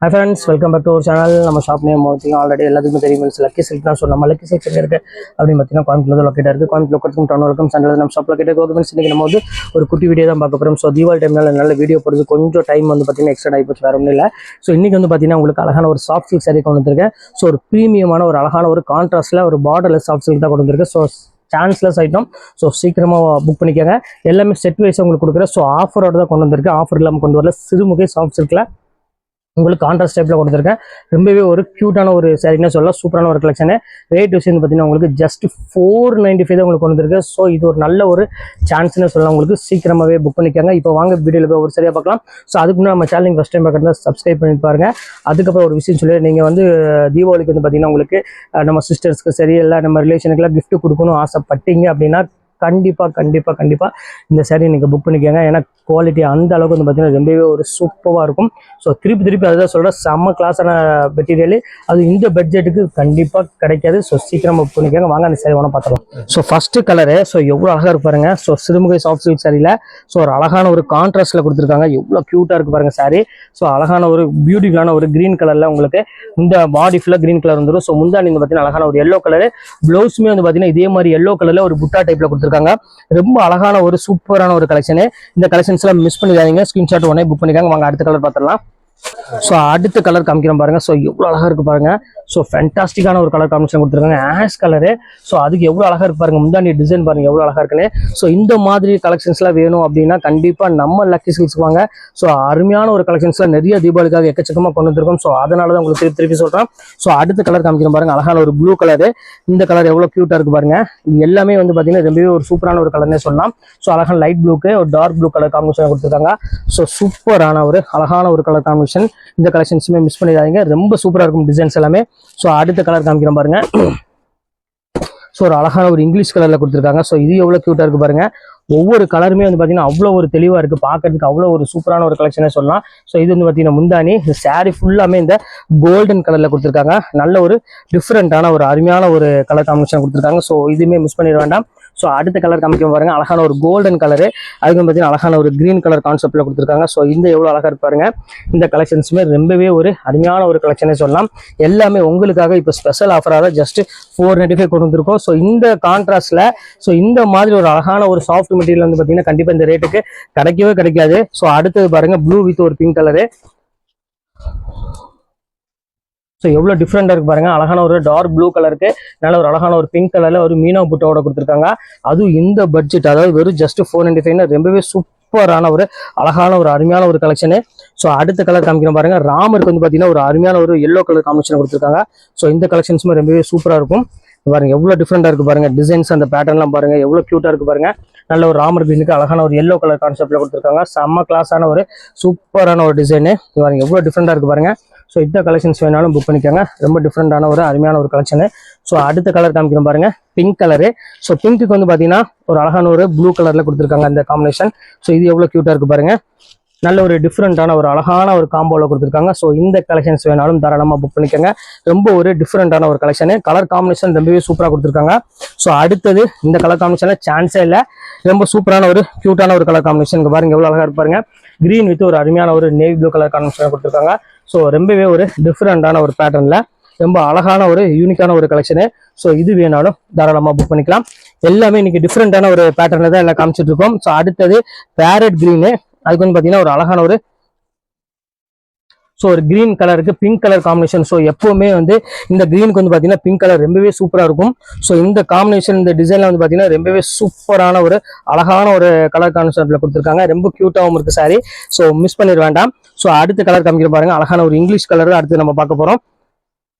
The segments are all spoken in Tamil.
Hi friends, welcome back to our channel. நம்ம ஷாப் நேம் ஆல்ரெடி எல்லாத்துக்குமே தெரியும். லக்கி சில்க் தான். ஸோ நம்ம லக்கி சில்க் இருக்கு அப்படின்னு பார்த்தீங்கன்னா கோயம்புத்தூர் லொக்கேட்டாக இருக்குது. கோயம்புத்தூர் லொக்கேட்டும் டவுன் வரைக்கும் சென்டர் நம்ம ஷாப் லொக்கேட்டாக கவர்மெண்ட்ஸ் இன்றைக்கி நம்ம வந்து ஒரு குட்டி வீடியோ தான் பார்க்க போகிறோம். ஸோ தீபாவளி டைம்னால நல்ல வீடியோ போடுறது கொஞ்சம் டைம் வந்து பார்த்தீங்கன்னா எக்ஸ்ட்ரா ஆகிப்போச்சு, வேறு ஒன்றும் இல்லை. ஸோ இன்றைக்கி வந்து பார்த்தீங்கன்னா உங்களுக்கு அழகான ஒரு சாஃப்ட் சில்க் சாரீ கொண்டு வந்திருக்கேன். ஸோ ஒரு ப்ரீமியமான ஒரு அழகான ஒரு கான்ட்ராஸ்ட்டில் ஒரு பார்டர்லெஸ் சாஃப்ட் சில்க் தான் கொண்டு வந்திருக்கேன். So chanceless item. ஸோ சீக்கிரமாக புக் பண்ணிக்கோங்க. எல்லாமே செட் வைஸ் உங்களுக்கு கொடுக்குறேன். ஸோ ஆஃபரோட தான் கொண்டு வந்திருக்கு. ஆஃபர் இல்லாமல் கொண்டு வரல. சிறுமுகை சாஃப்ட் சில்கில் உங்களுக்கு கான்ட்ராஸ்ட் டைப்பில் கொடுத்துருக்கேன். ரொம்பவே ஒரு க்யூட்டான ஒரு சாரின்னு சொல்லலாம். சூப்பரான ஒரு கலெக்ஷனு. ரேட் விஷயம் பார்த்தீங்கன்னா உங்களுக்கு ஜஸ்ட் 495 தான் உங்களுக்கு வந்துருக்கு. ஸோ இது ஒரு நல்ல ஒரு சான்ஸ்னு சொல்லலாம். உங்களுக்கு சீக்கிரமாகவே புக் பண்ணிக்காங்க. இப்போ வாங்க வீடியோவில் போய் ஒரு சரியாக பார்க்கலாம். ஸோ அதுக்கு முன்னாடி நம்ம சேனல் ஃபஸ்ட் டைம் பார்க்குறதா சப்ஸ்கிரைப் பண்ணி பாருங்கள். அதுக்கப்புறம் ஒரு விஷயம் சொல்லி, நீங்கள் வந்து தீபாவளிக்கு வந்து பார்த்தீங்கன்னா உங்களுக்கு நம்ம சிஸ்டர்ஸ்க்கு சரி இல்லை நம்ம ரிலேஷனுக்குலாம் கிஃப்ட் கொடுக்கணும் ஆசைப்பட்டீங்க அப்படின்னா கண்டிப்பாக இந்த சாரீ நீங்கள் புக் பண்ணிக்கோங்க. ஏன்னா குவாலிட்டி அந்த அளவுக்கு வந்து பார்த்தீங்கன்னா ரொம்பவே ஒரு சூப்பராக இருக்கும். ஸோ திருப்பி அதுதான் சொல்கிறேன், செம்ம கிளாஸான மெட்டீரியல். அது இந்த பட்ஜெட்டுக்கு கண்டிப்பாக கிடைக்காது. ஸோ சீக்கிரமாக புக் பண்ணிக்கோங்க. வாங்க அந்த சாரீ வேணால் பார்த்துக்கலாம். ஸோ ஃபஸ்ட்டு கலரு ஸோ எவ்வளோ அழகாக இருக்கு பாருங்க. ஸோ சிறுமுகை சாஃப்ட் சில்க் சாரியில் ஸோ ஒரு அழகான ஒரு கான்ட்ராஸ்ட்டில் கொடுத்துருக்காங்க. எவ்வளோ க்யூட்டாக இருக்குது பாருங்கள் சாரீ. ஸோ அழகான ஒரு பியூட்டிஃபுல்லான ஒரு க்ரீன் கலரில் உங்களுக்கு இந்த பாடி ஃபுல்லாக க்ரீன் கலர் வந்துடும். ஸோ முந்தானி வந்து பார்த்தீங்கன்னா அழகான ஒரு எல்லோ கலரு. ப்ளவுஸுமே வந்து பார்த்தீங்கன்னா இதே மாதிரி எல்லோ கலரில் ஒரு புட்டா டைப்பில் கொடுத்துருக்காங்க. ரொம்ப அழகான ஒரு சூப்பரான ஒரு கலெக்ஷனு. இந்த கலெக்ஷன்ஸ்லாம் மிஸ் பண்ணிடாதீங்க. ஸ்கிரீன்ஷாட் உடனே புக் பண்ணிக்காங்க. வாங்க அடுத்த கலர் பார்த்துடலாம். ஸோ அடுத்த கலர் காமிக்கிறோம் பாருங்க. ஸோ எவ்வளோ அழகா இருக்கு பாருங்க. ஸோ ஃபேண்டாஸ்டிக்கான ஒரு கலர் காம்பினேஷன் கொடுத்துருக்காங்க. Ash colour. ஸோ அதுக்கு எவ்வளோ அழகா இருக்கு பாருங்க. முந்தாண்டி டிசைன் பாருங்க எவ்வளோ அழகா இருக்குன்னு. ஸோ இந்த மாதிரி கலெக்ஷன்ஸ்லாம் வேணும் அப்படின்னா கண்டிப்பாக நம்ம லக்கி சில்க்ஸ் வாங்க. ஸோ அருமையான ஒரு கலெக்ஷன்ஸ்லாம் நிறைய தீபாவளிக்காக எக்கச்சக்கமாக கொண்டு வந்திருக்கோம். ஸோ அதனால தான் உங்களுக்கு திருப்பி சொல்கிறேன். ஸோ அடுத்த கலர் காமிக்கிறோம் பாருங்க. அழகான ஒரு ப்ளூ கலரு. இந்த கலர் எவ்வளோ க்யூட்டாக இருக்கு பாருங்க. இது எல்லாமே வந்து பார்த்தீங்கன்னா ரொம்பவே ஒரு சூப்பரான ஒரு கலர்னே சொல்லலாம். ஸோ அழகான லைட் ப்ளூக்கு ஒரு டார்க் ப்ளூ கலர் காம்பினேஷன் கொடுத்துருக்காங்க. ஸோ சூப்பரான ஒரு அழகான ஒரு கலர் காம்பினேஷன். இந்த கலெக்ஷன்ஸுமே மிஸ் பண்ணிடாதீங்க. ரொம்ப சூப்பராக இருக்கும் டிசைன்ஸ் எல்லாமே. ஸோ அடுத்த கலர் காமிக்கிறோம் பாருங்க. ஸோ ஒரு அழகான ஒரு இங்கிலீஷ் கலர்ல கொடுத்துருக்காங்க. ஸோ இது எவ்வளோ க்யூட்டாக இருக்கு பாருங்க. ஒவ்வொரு கலருமே வந்து பார்த்தீங்கன்னா அவ்வளோ ஒரு தெளிவாக இருக்குது. பார்க்கறதுக்கு அவ்வளோ ஒரு சூப்பரான ஒரு கலெக்ஷனே சொல்லலாம். ஸோ இது வந்து பார்த்தீங்கன்னா முந்தானி. இந்த சாரீ ஃபுல்லாமே இந்த கோல்டன் கலரில் கொடுத்துருக்காங்க. நல்ல ஒரு டிஃப்ரெண்ட்டான ஒரு அருமையான ஒரு கலர் காம்பினேஷன் கொடுத்துருக்காங்க. ஸோ இதுவுமே மிஸ் பண்ணிட வேண்டாம். ஸோ அடுத்த கலர் காமிக்க பாருங்க. அழகான ஒரு கோல்டன் கலரு. அதுக்கு பார்த்தீங்கன்னா அழகான ஒரு கிரீன் கலர் கான்செப்ட்ல கொடுத்துருக்காங்க. ஸோ இந்த எவ்வளோ அழகா இருப்பாருங்க. இந்த கலெக்ஷன்ஸுமே ரொம்பவே ஒரு அருமையான ஒரு கலெக்ஷனே சொல்லலாம். எல்லாமே உங்களுக்காக இப்போ ஸ்பெஷல் ஆஃபராக ஜஸ்ட் 495 கொண்டு வந்திருக்கோம். ஸோ இந்த கான்ட்ராஸ்ட்ல ஸோ இந்த மாதிரி ஒரு அழகான ஒரு சாஃப்ட் மெட்டீரியல் வந்து பார்த்தீங்கன்னா கண்டிப்பாக இந்த ரேட்டுக்கு கிடைக்கவே கிடைக்காது. ஸோ அடுத்தது பாருங்க ப்ளூ வித் ஒரு பிங்க் கலரு. ஸோ எவ்வளோ டிஃப்ரெண்டாக இருக்கு பாருங்க. அழகான ஒரு டார்க் ப்ளூ கலருக்கு நல்ல ஒரு அழகான ஒரு பிங்க் கலரில் ஒரு மீனா புட்டோட கொடுத்துருக்காங்க. அதுவும் இந்த பட்ஜெட், அதாவது வெறும் ஜஸ்ட் 495 ரொம்பவே சூப்பரான ஒரு அழகான ஒரு அருமையான ஒரு கலெக்ஷனு. ஸோ அடுத்த கலர் காமிக்கிறோம் பாருங்க. ராமருக்கு வந்து பார்த்தீங்கன்னா ஒரு அருமையான ஒரு எல்லோ கலர் காம்பினேஷன் கொடுத்துருக்காங்க. ஸோ இந்த கலெக்ஷன்ஸுமே ரொம்பவே சூப்பராக இருக்கும் பாருங்க. எவ்வளோ டிஃப்ரெண்டாக இருக்கு பாருங்க. டிசைன்ஸ் அந்த பேட்டர்ன்லாம் பாருங்க எவ்வளோ க்யூட்டாக இருக்கு பாருங்க. நல்ல ஒரு ராமர் கிரீனுக்கு அழகான ஒரு எல்லோ கலர் கான்செப்ட்ல கொடுத்துருக்காங்க. செம்ம கிளாஸான ஒரு சூப்பரான ஒரு டிசைனு பாருங்க. எவ்வளோ டிஃப்ரெண்டாக இருக்கு பாருங்க. ஸோ இந்த கலெக்ஷன்ஸ் வேணாலும் புக் பண்ணிக்கோங்க. ரொம்ப டிஃப்ரெண்டான ஒரு அருமையான ஒரு கலெக்ஷனு. ஸோ அடுத்த கலர் காமிக்கிறோம் பாருங்க. Pink colour. ஸோ பிங்க்கு வந்து பார்த்தீங்கன்னா ஒரு அழகான ஒரு ப்ளூ கலர்ல கொடுத்துருக்காங்க அந்த காம்பினேஷன். ஸோ இது எவ்வளோ க்யூட்டாக இருக்கு பாருங்க. நல்ல ஒரு டிஃப்ரெண்டான ஒரு அழகான ஒரு காம்போல கொடுத்துருக்காங்க. ஸோ இந்த கலெக்ஷன்ஸ் வேணாலும் தாராளமாக புக் பண்ணிக்கோங்க. ரொம்ப ஒரு டிஃப்ரெண்டான ஒரு கலெக்ஷனு. கலர் காம்பினேஷன் ரொம்பவே சூப்பராக கொடுத்துருக்காங்க. ஸோ அடுத்தது இந்த கலர் காம்பினேஷன்ல சான்ஸே இல்லை. ரொம்ப சூப்பரான ஒரு க்யூட்டான ஒரு கலர் காம்பினேஷன் பாருங்க. எவ்வளோ அழகா இருப்பாருங்க. கிரீன் வித் ஒரு அருமையான ஒரு நேவி ப்ளூ கலர் காம்பினேஷன் கொடுத்துருக்காங்க. ஸோ ரொம்பவே ஒரு டிஃப்ரெண்டான ஒரு பேட்டர்ன்ல ரொம்ப அழகான ஒரு யூனிக்கான ஒரு கலெக்ஷனு. ஸோ இது வேணாலும் தாராளமாக புக் பண்ணிக்கலாம். எல்லாமே இன்னைக்கு டிஃப்ரெண்டான ஒரு பேட்டர்ல தான் எல்லாம் காமிச்சிட்டு இருக்கோம். ஸோ அடுத்தது பேரட் கிரீனு. அதுக்கு வந்து பார்த்தீங்கன்னா ஒரு அழகான ஒரு ஸோ ஒரு கிரீன் கலருக்கு பிங்க் கலர் காம்பினேஷன். ஸோ எப்பவுமே வந்து இந்த கிரீனுக்கு வந்து பார்த்தீங்கன்னா பிங்க் கலர் ரொம்பவே சூப்பராக இருக்கும். ஸோ இந்த காம்பினேஷன் இந்த டிசைன்ல வந்து பார்த்தீங்கன்னா ரொம்பவே சூப்பரான ஒரு அழகான ஒரு கலர் கான்செப்ட்ல கொடுத்துருக்காங்க. ரொம்ப க்யூட்டாகவும் இருக்கு சாரி. ஸோ மிஸ் பண்ணிட வேண்டாம். ஸோ அடுத்த கலர் காமிக்கிற பாருங்க. அழகான ஒரு இங்கிலீஷ் கலர் அடுத்து நம்ம பார்க்க போறோம்.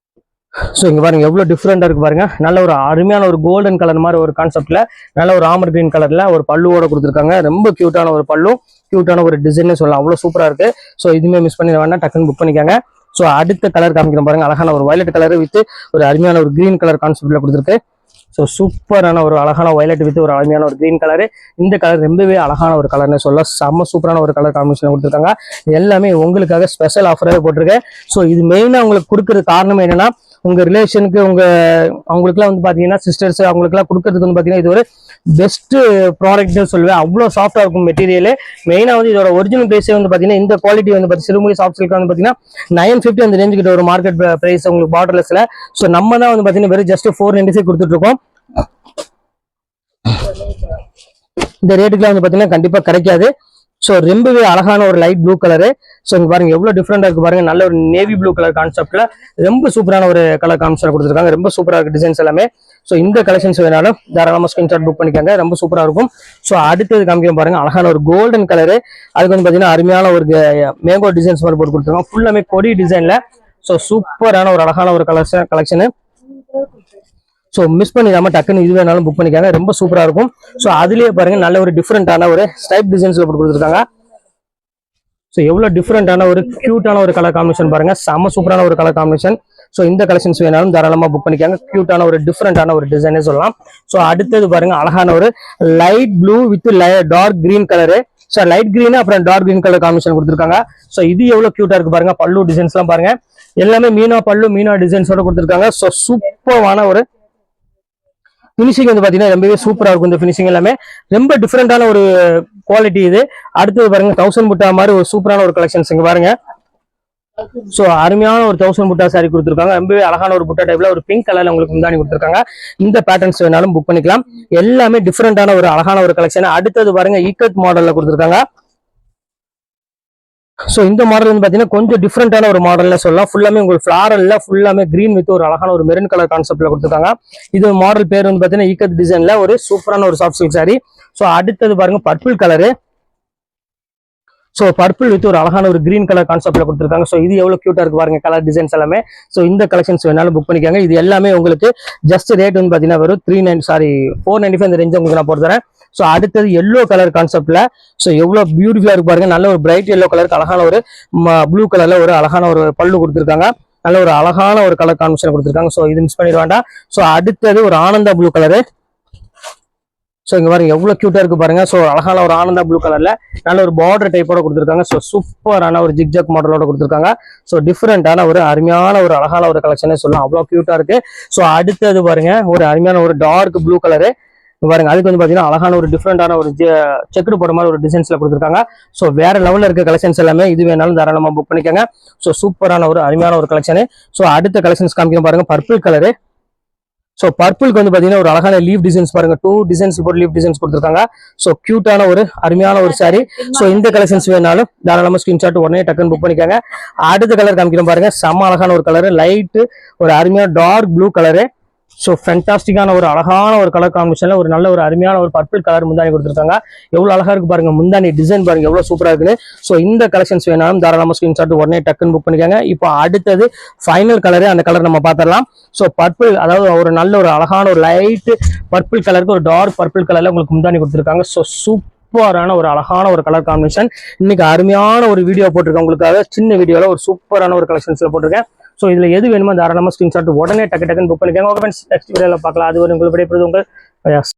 ஸோ இங்கே பாருங்க எவ்வளோ டிஃப்ரெண்டாக இருக்கு பாருங்க. நல்ல ஒரு அருமையான ஒரு கோல்டன் கலர் மாதிரி ஒரு கான்செப்ட்ல நல்ல ஒரு ஆமர் கிரீன் கலர்ல ஒரு பல்லுவோட கொடுத்துருக்காங்க. ரொம்ப க்யூட்டான ஒரு பல்லு, க்யூட்டான ஒரு டிசைன் சொல்லலாம். அவ்வளோ சூப்பராக இருக்கு. ஸோ இதுவுமே மிஸ் பண்ணிட வேண்டாம், டக்குன்னு புக் பண்ணிக்காங்க. ஸோ அடுத்த கலர் காமிக்கிறோம் பாருங்க. அழகான ஒரு வயலட் கலர் வித் ஒரு அருமையான ஒரு கிரீன் கலர் கான்செப்ட்ல கொடுத்துருக்கு. ஸோ சூப்பரான ஒரு அழகான வயலட் வித் ஒரு அருமையான ஒரு கிரீன் கலரு. இந்த கலர் ரொம்பவே அழகான ஒரு கலர்னு சொல்ல செம்ம சூப்பரான ஒரு கலர் காம்பினேஷன் கொடுத்துருக்காங்க. எல்லாமே உங்களுக்காக ஸ்பெஷல் ஆஃபராகவே போட்டிருக்கேன். ஸோ இது மெயினாக உங்களுக்கு கொடுக்குற காரணம் என்னன்னா உங்க ரிலேஷனுக்கு அவங்களுக்குலாம் வந்து பாத்தீங்கன்னா சிஸ்டர்ஸ் அவங்களுக்குலாம் கொடுக்கறதுக்கு வந்து பாத்தீங்கன்னா இது ஒரு பெஸ்ட் ப்ராடக்ட் சொல்லுவேன். அவ்வளோ சாஃப்டா இருக்கும் மெட்டீரியல். மெயினா வந்து இதோட ஒரிஜினல் பிரைஸே வந்து பாத்தீங்கன்னா இந்த குவாலிட்டி வந்து சிறுமுகை சாஃப்ட் சில்க் வந்து பாத்தீங்கன்னா 950 அந்த ரேஞ்சு கிட்ட ஒரு மார்க்கெட் பிரைஸ் உங்களுக்கு பார்டர்லெஸ்ல. ஸோ நம்ம தான் வந்து பாத்தீங்கன்னா வெறும் ஜஸ்ட் 495 கொடுத்துட்டு இருக்கோம். இந்த ரேட்டுக்குலாம் வந்து பாத்தீங்கன்னா கண்டிப்பா கிடைக்காது. ஸோ ரொம்பவே அழகான ஒரு லைட் ப்ளூ கலரு. ஸோ இங்க பாருங்க எவ்வளவு டிஃப்ரெண்டா இருக்கு பாருங்க. நல்ல ஒரு நேவி ப்ளூ கலர் கான்செப்ட்ல ரொம்ப சூப்பரான ஒரு கலர் கான்செப்ட் கொடுத்துருக்காங்க. ரொம்ப சூப்பரா இருக்கு டிசைன்ஸ் எல்லாமே. ஸோ இந்த கலெக்ஷன்ஸ் வேணாலும் தாராளமா ஸ்கிரீன்ஷாட் புக் பண்ணிக்காங்க. ரொம்ப சூப்பரா இருக்கும். ஸோ அடுத்தது காமிக்க பாருங்க அழகான ஒரு கோல்டன் கலரு. அதுக்கு வந்து பாத்தீங்கன்னா அருமையான ஒரு மேங்கோ டிசைன்ஸ் மாதிரி போட்டு கொடுத்துருக்காங்க. ஃபுல்லாமே கொடி டிசைன்ல. ஸோ சூப்பரான ஒரு அழகான ஒரு கலெக்ஷனு. ஸோ மிஸ் பண்ணிடாம டக்குன்னு இது வேணாலும் புக் பண்ணிக்காங்க. ரொம்ப சூப்பரா இருக்கும். ஸோ அதுலயே பாருங்க நல்ல ஒரு டிஃப்ரெண்டான ஒரு ஸ்டைப் டிசைன்ஸ்ல போட்டு கொடுத்துருக்காங்க. ஸோ எவ்வளவு டிஃப்ரெண்டான ஒரு கியூட்டான ஒரு கலர் காம்பினேஷன் பாருங்க. செம்ம சூப்பரான ஒரு கலர் காம்பினேஷன். ஸோ இந்த கலெக்ஷன்ஸ் வேணாலும் தாராளமா புக் பண்ணிக்காங்க. கியூட்டான ஒரு டிஃப்ரெண்டான ஒரு டிசைனே சொல்லலாம். ஸோ அடுத்தது பாருங்க அழகான ஒரு light blue with dark green colour. So light green அப்புறம் டார்க் கிரீன் கலர் காம்பினேஷன் கொடுத்துருக்காங்க. ஸோ இது எவ்வளவு கியூட்டா இருக்கு பாருங்க. பல்லு டிசைன்ஸ் எல்லாம் பாருங்க. எல்லாமே மீனா பல்லு மீனா டிசைன்ஸோட கொடுத்துருக்காங்க. ஸோ சூப்பரான ஒரு பினிஷிங் வந்து பாத்தீங்கன்னா ரொம்பவே சூப்பரா இருக்கும். இந்த பினிஷிங் எல்லாமே ரொம்ப டிஃப்ரெண்டான ஒரு குவாலிட்டி இது. அடுத்தது பாருங்க 1000 புட்டா மாதிரி ஒரு சூப்பரான ஒரு கலெக்ஷன்ஸ் இங்க பாருங்க. சோ அருமையான ஒரு 1000 புட்டா சாரி கொடுத்துருக்காங்க. ரொம்பவே அழகான ஒரு புட்டா டைப்ல ஒரு பிங்க் கலர்ல உங்களுக்கு முந்தானி கொடுத்துருக்காங்க. இந்த பேட்டர்ன்ஸ் வேணாலும் புக் பண்ணிக்கலாம். எல்லாமே டிஃப்ரெண்டான ஒரு அழகான ஒரு கலெக்ஷன். அடுத்தது பாருங்க ஈக்கத் மாடல்ல கொடுத்துருக்காங்க. சோ இந்த மாடல் வந்து பாத்தீங்கன்னா கொஞ்சம் டிஃப்ரெண்டான ஒரு மாடல்ல சொல்லலாம். ஃபுல்லாமே உங்களுக்கு ஃபிளாரல்ல ஃபுல்லாமே கிரீன் வித் ஒரு அழகான ஒரு மெரூன் கலர் கான்செப்ட்ல கொடுத்துருக்காங்க. இது மாடல் பேர் வந்து பாத்தீங்கன்னா ஈக்கத் டிசைன்ல ஒரு சூப்பரான ஒரு சாஃப்ட் சில்க் சாரி. சோ அடுத்தது பாருங்க purple colour. So purple with ஒரு அழகான ஒரு கிரீன் கலர் கான்செப்ட்ல கொடுத்துருக்காங்க. சோ இது எவ்வளவு கியூட்டா இருக்கு பாருங்க கலர் டிசைன்ஸ் எல்லாமே. சோ இந்த கலெக்ஷன்ஸ் வேணாலும் புக் பண்ணிக்காங்க. இது எல்லாமே உங்களுக்கு ஜஸ்ட் ரேட் வந்து பாத்தீங்கன்னா வெறும் 495 இந்த ரேஞ்ச் உங்களுக்கு நான் போட்டு தரேன். சோ அடுத்தது எல்லோ கலர் கான்செப்ட்ல. சோ எவ்வளவு பியூட்டிஃபுல்லா இருக்கு பாருங்க. நல்ல ஒரு பிரைட் எல்லோ கலருக்கு அழகான ஒரு ப்ளூ கலர்ல ஒரு அழகான ஒரு பல்லு கொடுத்துருக்காங்க. நல்ல ஒரு அழகான ஒரு கலர் காம்பினேஷன் கொடுத்துருக்காங்க. சோ இது மிஸ் பண்ணிட வேண்டாம். சோ அடுத்தது ஒரு ஆனந்தா ப்ளூ கலரு. சோ இங்க பாருங்க எவ்வளவு கியூட்டா இருக்கு பாருங்க. சோ அழகான ஒரு ஆனந்தா ப்ளூ கலர்ல நல்ல ஒரு பார்டர் டைப்போட கொடுத்துருக்காங்க. சோ சூப்பரான ஒரு ஜிக்ஜாக் மாடலோட கொடுத்துருக்காங்க. சோ டிஃப்ரெண்டான ஒரு அருமையான ஒரு அழகான ஒரு கலெக்ஷனே சொல்லலாம். அவ்வளவு கியூட்டா இருக்கு. சோ அடுத்தது பாருங்க ஒரு அருமையான ஒரு டார்க் ப்ளூ கலரு பாருங்க. அதுக்கு வந்து பாத்தீங்கன்னா அழகான ஒரு டிஃப்ரெண்டான ஒரு செக்குடு போட மாதிரி ஒரு டிசைன்ஸ்ல கொடுத்துருக்காங்க. சோ வேற லெவல்ல இருக்க கலெக்ஷன்ஸ் எல்லாமே இது வேணாலும் தாராளமா புக் பண்ணிக்கோங்க. சோ சூப்பரான ஒரு அருமையான ஒரு கலெக்ஷன். சோ அடுத்த கலெக்ஷன்ஸ் காமிக்க பாருங்க பர்பிள் கலரு. சோ பர்பிளுக்கு வந்து பாத்தீங்கன்னா ஒரு அழகான லீவ் டிசைன்ஸ் பாருங்க. 2 டிசைன்ஸ் போட்டு லீவ் டிசைன்ஸ் கொடுத்துருக்காங்க. சோ கியூட்டான ஒரு அருமையான ஒரு சாரி. சோ இந்த கலெக்ஷன்ஸ் வேணாலும் தாராளமா ஸ்கிரீன்ஷாட் உடனே டக்குன்னு புக் பண்ணிக்காங்க. அடுத்த கலர் காமிக்கிறோம் பாருங்க. செம்ம அழகான ஒரு கலர் லைட் ஒரு அருமையான டார்க் ப்ளூ கலரு. ஸோ ஃபென்டாஸ்டிக்கான ஒரு அழகான ஒரு கலர் காம்பினேஷன்ல ஒரு நல்ல ஒரு அருமையான ஒரு பர்பிள் கலர் முந்தானி கொடுத்துருக்காங்க. எவ்வளவு அழகா இருக்கு பாருங்க. முந்தானி டிசைன் பாருங்க எவ்வளவு சூப்பரா இருக்குன்னு. ஸோ இந்த கலெக்ஷன்ஸ் வேணாலும் தாராளமா ஸ்கிரீன்ஷாட் உடனே டக்குன்னு புக் பண்ணிக்காங்க. இப்போ அடுத்தது ஃபைனல் கலரு. அந்த கலர் நம்ம பார்த்துடலாம். ஸோ பர்பிள் அதாவது ஒரு நல்ல ஒரு அழகான ஒரு லைட் பர்பிள் கலருக்கு ஒரு டார்க் பர்பிள் கலர்ல உங்களுக்கு முந்தானி கொடுத்துருக்காங்க. ஸோ சூப்பரான ஒரு அழகான ஒரு கலர் காம்பினேஷன். இன்னைக்கு அருமையான ஒரு வீடியோ போட்டிருக்கேன் உங்களுக்காக. சின்ன வீடியோல ஒரு சூப்பரான ஒரு கலெக்ஷன்ஸ்ல போட்டிருக்கேன். சோ இதுல எது வேணுமோ தாராளமா ஸ்கிரீன்ஷாட் உடனே டக்கு டக்குன்னு புக் பண்ணிக்கோங்க. நெக்ஸ்ட் வீடியோல பார்க்கலாம். அது ஒரு உங்களுக்கு விடைபெறுவது உங்கள்